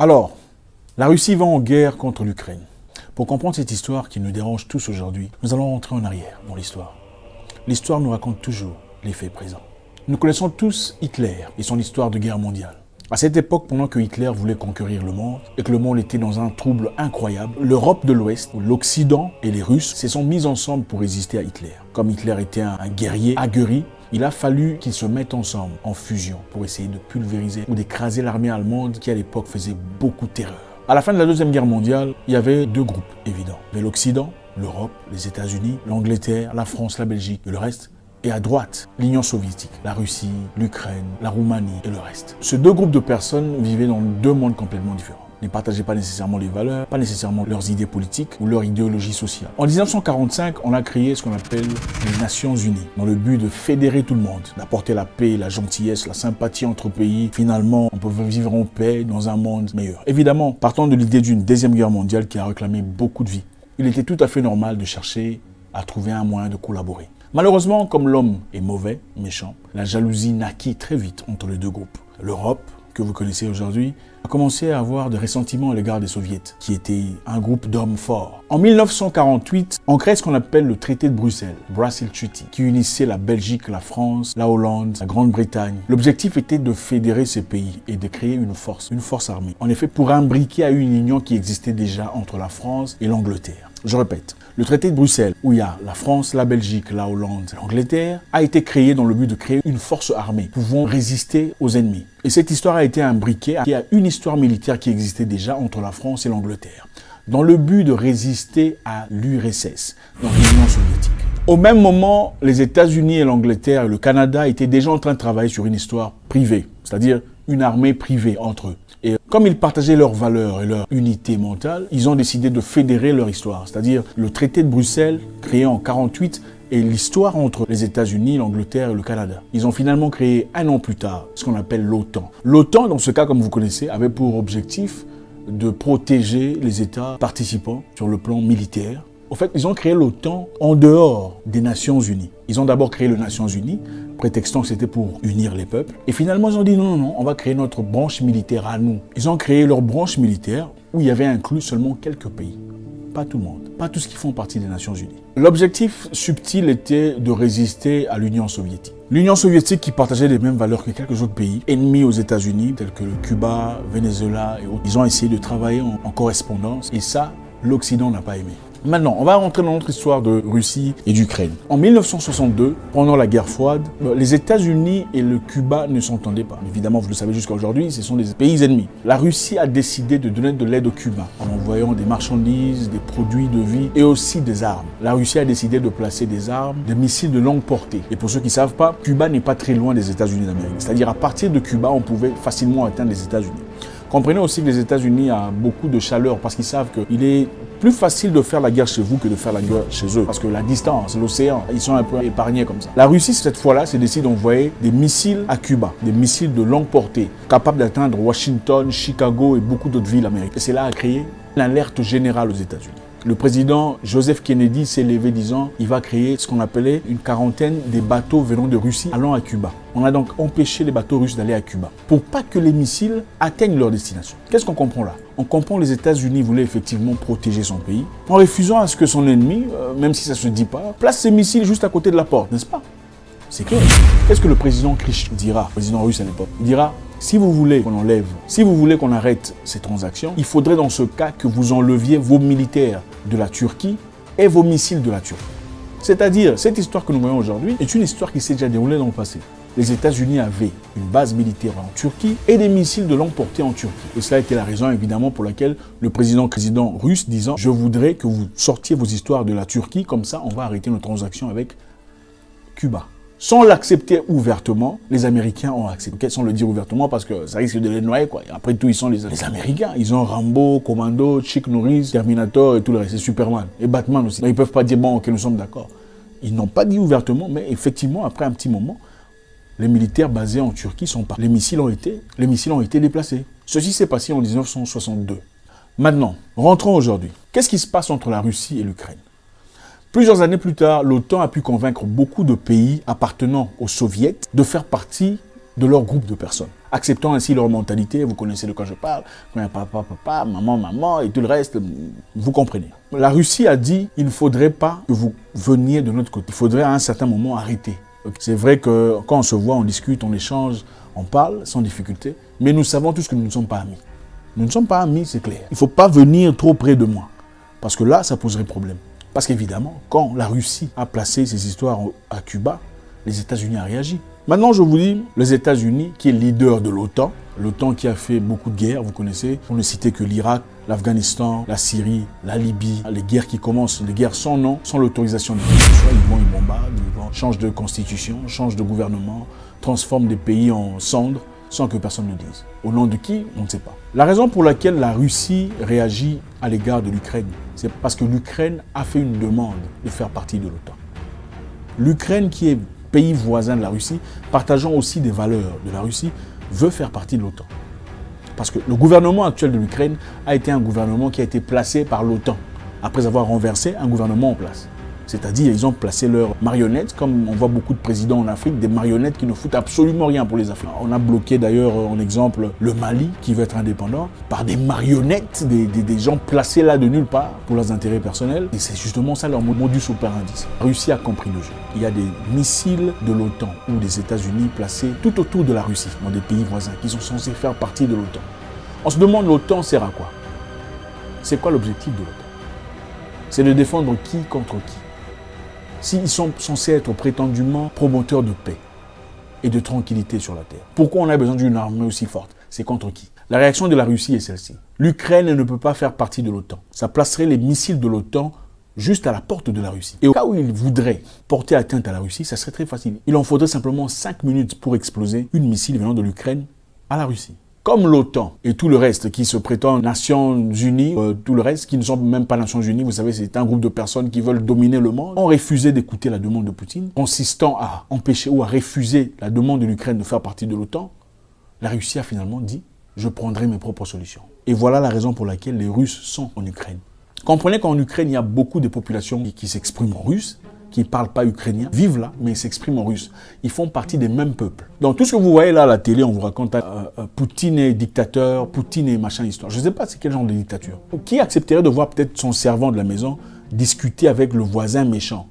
Alors, la Russie va en guerre contre l'Ukraine. Pour comprendre cette histoire qui nous dérange tous aujourd'hui, nous allons rentrer en arrière dans l'histoire. L'histoire nous raconte toujours les faits présents. Nous connaissons tous Hitler et son histoire de guerre mondiale. À cette époque, pendant que Hitler voulait conquérir le monde et que le monde était dans un trouble incroyable, l'Europe de l'Ouest, l'Occident et les Russes se sont mis ensemble pour résister à Hitler. Comme Hitler était un guerrier aguerri, il a fallu qu'ils se mettent ensemble en fusion pour essayer de pulvériser ou d'écraser l'armée allemande qui à l'époque faisait beaucoup de terreur. À la fin de la Deuxième Guerre mondiale, il y avait deux groupes évidents. Il y avait l'Occident, l'Europe, les États-Unis, l'Angleterre, la France, la Belgique et le reste. Et à droite, l'Union soviétique, la Russie, l'Ukraine, la Roumanie et le reste. Ces deux groupes de personnes vivaient dans deux mondes complètement différents. Ils ne partageaient pas nécessairement les valeurs, pas nécessairement leurs idées politiques ou leur idéologie sociale. En 1945, on a créé ce qu'on appelle les Nations Unies, dans le but de fédérer tout le monde, d'apporter la paix, la gentillesse, la sympathie entre pays. Finalement, on peut vivre en paix dans un monde meilleur. Évidemment, partant de l'idée d'une deuxième guerre mondiale qui a réclamé beaucoup de vies, il était tout à fait normal de chercher à trouver un moyen de collaborer. Malheureusement, comme l'homme est mauvais, méchant, la jalousie naquit très vite entre les deux groupes. L'Europe, que vous connaissez aujourd'hui, a commencé à avoir des ressentiments à l'égard des soviets, qui étaient un groupe d'hommes forts. En 1948, on crée ce qu'on appelle le traité de Bruxelles, Brussels Treaty, qui unissait la Belgique, la France, la Hollande, la Grande-Bretagne. L'objectif était de fédérer ces pays et de créer une force armée. En effet, pour imbriquer à une union qui existait déjà entre la France et l'Angleterre. Je répète, le traité de Bruxelles, où il y a la France, la Belgique, la Hollande, l'Angleterre, a été créé dans le but de créer une force armée pouvant résister aux ennemis. Et cette histoire a été imbriquée à une histoire militaire qui existait déjà entre la France et l'Angleterre, dans le but de résister à l'URSS, donc l'Union soviétique. Au même moment, les États-Unis et l'Angleterre et le Canada étaient déjà en train de travailler sur une histoire privée, c'est-à-dire une armée privée entre eux. Et comme ils partageaient leurs valeurs et leur unité mentale, ils ont décidé de fédérer leur histoire. C'est-à-dire le traité de Bruxelles, créé en 1948, et l'histoire entre les États-Unis, l'Angleterre et le Canada. Ils ont finalement créé un an plus tard ce qu'on appelle l'OTAN. L'OTAN, dans ce cas, comme vous connaissez, avait pour objectif de protéger les États participants sur le plan militaire. En fait, ils ont créé l'OTAN en dehors des Nations Unies. Ils ont d'abord créé les Nations Unies, prétextant que c'était pour unir les peuples. Et finalement, ils ont dit non, on va créer notre branche militaire à nous. Ils ont créé leur branche militaire où il y avait inclus seulement quelques pays. Pas tout le monde, pas tous qui font partie des Nations Unies. L'objectif subtil était de résister à l'Union soviétique. L'Union soviétique qui partageait les mêmes valeurs que quelques autres pays, ennemis aux États-Unis, tels que le Cuba, Venezuela et autres. Ils ont essayé de travailler en correspondance et ça, l'Occident n'a pas aimé. Maintenant, on va rentrer dans notre histoire de Russie et d'Ukraine. En 1962, pendant la guerre froide, les États-Unis et le Cuba ne s'entendaient pas. Évidemment, vous le savez jusqu'à aujourd'hui, ce sont des pays ennemis. La Russie a décidé de donner de l'aide au Cuba en envoyant des marchandises, des produits de vie et aussi des armes. La Russie a décidé de placer des armes, des missiles de longue portée. Et pour ceux qui ne savent pas, Cuba n'est pas très loin des États-Unis d'Amérique. C'est-à-dire à partir de Cuba, on pouvait facilement atteindre les États-Unis. Comprenez aussi que les États-Unis ont beaucoup de chaleur parce qu'ils savent qu'il est plus facile de faire la guerre chez vous que de faire la guerre chez eux. Parce que la distance, l'océan, ils sont un peu épargnés comme ça. La Russie, cette fois-là, s'est décidé d'envoyer des missiles à Cuba, des missiles de longue portée, capables d'atteindre Washington, Chicago et beaucoup d'autres villes américaines. Et cela a créé une alerte générale aux États-Unis. Le président Joseph Kennedy s'est levé disant qu'il va créer ce qu'on appelait une quarantaine des bateaux venant de Russie allant à Cuba. On a donc empêché les bateaux russes d'aller à Cuba pour pas que les missiles atteignent leur destination. Qu'est-ce qu'on comprend là? On comprend que les États-Unis voulaient effectivement protéger son pays en refusant à ce que son ennemi, même si ça se dit pas, place ses missiles juste à côté de la porte, n'est-ce pas? C'est clair. Qu'est-ce que le président Khrushchev dira, le président russe à l'époque? Il dira: si vous voulez qu'on enlève, si vous voulez qu'on arrête ces transactions, il faudrait dans ce cas que vous enleviez vos militaires de la Turquie et vos missiles de la Turquie. C'est-à-dire, cette histoire que nous voyons aujourd'hui est une histoire qui s'est déjà déroulée dans le passé. Les États-Unis avaient une base militaire en Turquie et des missiles de longue portée en Turquie. Et cela était la raison évidemment pour laquelle le président russe disant: je voudrais que vous sortiez vos histoires de la Turquie, comme ça on va arrêter nos transactions avec Cuba. Sans l'accepter ouvertement, les Américains ont accepté, sans le dire ouvertement, parce que ça risque de les noyer, quoi. Et après tout, ils sont les Américains. Ils ont Rambo, Commando, Chuck Norris, Terminator et tout le reste. C'est Superman. Et Batman aussi. Mais ils ne peuvent pas dire, bon, ok, nous sommes d'accord. Ils n'ont pas dit ouvertement, mais effectivement, après un petit moment, les militaires basés en Turquie sont partis. Les missiles ont été déplacés. Ceci s'est passé en 1962. Maintenant, rentrons aujourd'hui. Qu'est-ce qui se passe entre la Russie et l'Ukraine? Plusieurs années plus tard, l'OTAN a pu convaincre beaucoup de pays appartenant aux soviets de faire partie de leur groupe de personnes. acceptant ainsi leur mentalité. Vous connaissez de quoi je parle, quand il y a papa, papa, maman, maman et tout le reste, vous comprenez. La Russie a dit, il ne faudrait pas que vous veniez de notre côté. Il faudrait à un certain moment arrêter. C'est vrai que quand on se voit, on discute, on échange, on parle sans difficulté, mais nous savons tous que nous ne sommes pas amis. Nous ne sommes pas amis, c'est clair. Il ne faut pas venir trop près de moi, parce que là, ça poserait problème. Parce qu'évidemment, quand la Russie a placé ses histoires à Cuba, les États-Unis ont réagi. Maintenant, je vous dis, les États-Unis, qui est leader de l'OTAN qui a fait beaucoup de guerres, vous connaissez, on ne citait que l'Irak, l'Afghanistan, la Syrie, la Libye, les guerres qui commencent, les guerres sans nom, sans l'autorisation de soit ils bombardent, ils changent de constitution, changent de gouvernement, transforment des pays en cendres, sans que personne ne dise. Au nom de qui, on ne sait pas. La raison pour laquelle la Russie réagit à l'égard de l'Ukraine, c'est parce que l'Ukraine a fait une demande de faire partie de l'OTAN. L'Ukraine, qui est pays voisin de la Russie, partageant aussi des valeurs de la Russie, veut faire partie de l'OTAN. Parce que le gouvernement actuel de l'Ukraine a été un gouvernement qui a été placé par l'OTAN, après avoir renversé un gouvernement en place. C'est-à-dire, ils ont placé leurs marionnettes, comme on voit beaucoup de présidents en Afrique, des marionnettes qui ne foutent absolument rien pour les Africains. On a bloqué d'ailleurs, en exemple, le Mali, qui veut être indépendant, par des marionnettes, des gens placés là de nulle part pour leurs intérêts personnels. Et c'est justement ça leur modus operandi. La Russie a compris le jeu. Il y a des missiles de l'OTAN ou des États-Unis placés tout autour de la Russie, dans des pays voisins, qui sont censés faire partie de l'OTAN. On se demande, l'OTAN sert à quoi? C'est quoi l'objectif de l'OTAN? C'est de défendre qui contre qui? S'ils sont censés être prétendument promoteurs de paix et de tranquillité sur la terre, pourquoi on a besoin d'une armée aussi forte? C'est contre qui? La réaction de la Russie est celle-ci. L'Ukraine ne peut pas faire partie de l'OTAN. Ça placerait les missiles de l'OTAN juste à la porte de la Russie. Et au cas où ils voudraient porter atteinte à la Russie, ça serait très facile. Il en faudrait simplement 5 minutes pour exploser une missile venant de l'Ukraine à la Russie. Comme l'OTAN et tout le reste qui se prétend Nations Unies, tout le reste qui ne sont même pas Nations Unies, vous savez, c'est un groupe de personnes qui veulent dominer le monde, ont refusé d'écouter la demande de Poutine, consistant à empêcher ou à refuser la demande de l'Ukraine de faire partie de l'OTAN. La Russie a finalement dit « je prendrai mes propres solutions ». Et voilà la raison pour laquelle les Russes sont en Ukraine. Comprenez qu'en Ukraine, il y a beaucoup de populations qui s'expriment en russe, qui ne parlent pas ukrainien, vivent là, mais ils s'expriment en russe. Ils font partie des mêmes peuples. Donc tout ce que vous voyez là à la télé, on vous raconte Poutine est dictateur, Poutine est machin histoire. Je ne sais pas c'est quel genre de dictature. Qui accepterait de voir peut-être son servant de la maison discuter avec le voisin méchant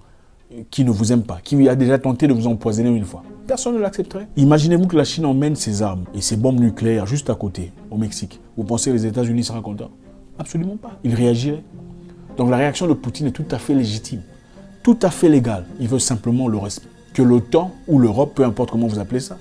qui ne vous aime pas, qui a déjà tenté de vous empoisonner une fois? Personne ne l'accepterait. Imaginez-vous que la Chine emmène ses armes et ses bombes nucléaires juste à côté, au Mexique. Vous pensez que les États-Unis seraient contents? Absolument pas. Ils réagiraient. Donc la réaction de Poutine est tout à fait légitime. Tout à fait légal. Il veut simplement le respect. Que l'OTAN ou l'Europe, peu importe comment vous appelez ça,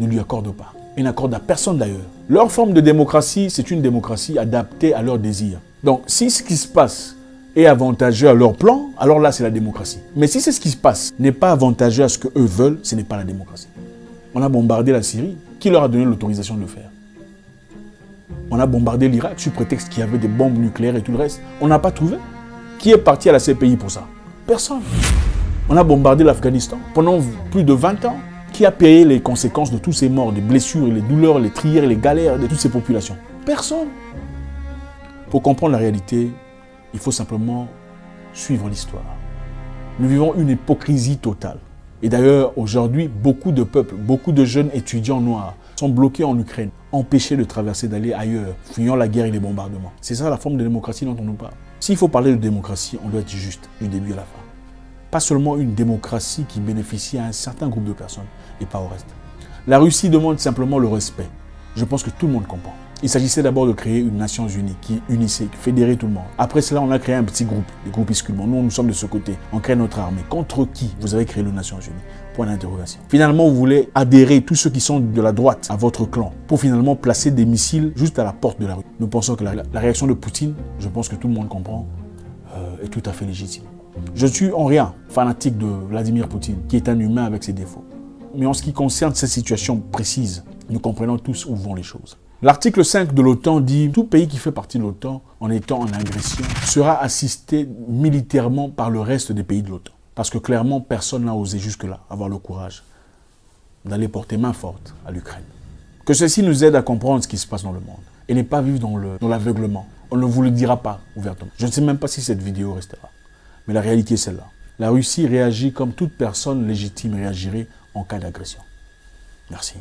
ne lui accorde pas. Il n'accorde à personne d'ailleurs. Leur forme de démocratie, c'est une démocratie adaptée à leurs désirs. Donc, si ce qui se passe est avantageux à leur plan, alors là, c'est la démocratie. Mais si c'est ce qui se passe n'est pas avantageux à ce qu'eux veulent, ce n'est pas la démocratie. On a bombardé la Syrie. Qui leur a donné l'autorisation de le faire? On a bombardé l'Irak sous prétexte qu'il y avait des bombes nucléaires et tout le reste. On n'a pas trouvé. Qui est parti à la CPI pour ça? Personne. On a bombardé l'Afghanistan pendant plus de 20 ans. Qui a payé les conséquences de tous ces morts, des blessures, les douleurs, les trières, les galères de toutes ces populations? Personne. Pour comprendre la réalité, il faut simplement suivre l'histoire. Nous vivons une hypocrisie totale. Et d'ailleurs, aujourd'hui, beaucoup de peuples, beaucoup de jeunes étudiants noirs sont bloqués en Ukraine, empêchés de traverser, d'aller ailleurs, fuyant la guerre et les bombardements. C'est ça la forme de démocratie dont on nous parle. S'il faut parler de démocratie, on doit être juste du début à la fin. Pas seulement une démocratie qui bénéficie à un certain groupe de personnes et pas au reste. La Russie demande simplement le respect. Je pense que tout le monde comprend. Il s'agissait d'abord de créer une Nations Unies qui unissait, qui fédérait tout le monde. Après cela, on a créé un petit groupe, des groupuscules. Nous, nous sommes de ce côté. On crée notre armée. Contre qui vous avez créé les Nations Unies? Point d'interrogation. Finalement, vous voulez adhérer tous ceux qui sont de la droite à votre clan pour finalement placer des missiles juste à la porte de la rue. Nous pensons que la réaction de Poutine, je pense que tout le monde comprend, est tout à fait légitime. Je suis en rien fanatique de Vladimir Poutine, qui est un humain avec ses défauts. Mais en ce qui concerne cette situation précise, nous comprenons tous où vont les choses. L'article 5 de l'OTAN dit « Tout pays qui fait partie de l'OTAN, en étant en agression, sera assisté militairement par le reste des pays de l'OTAN. » Parce que clairement, personne n'a osé jusque-là avoir le courage d'aller porter main forte à l'Ukraine. Que ceci nous aide à comprendre ce qui se passe dans le monde et ne pas vivre dans l'aveuglement. On ne vous le dira pas ouvertement. Je ne sais même pas si cette vidéo restera. Mais la réalité est celle-là. La Russie réagit comme toute personne légitime réagirait en cas d'agression. Merci.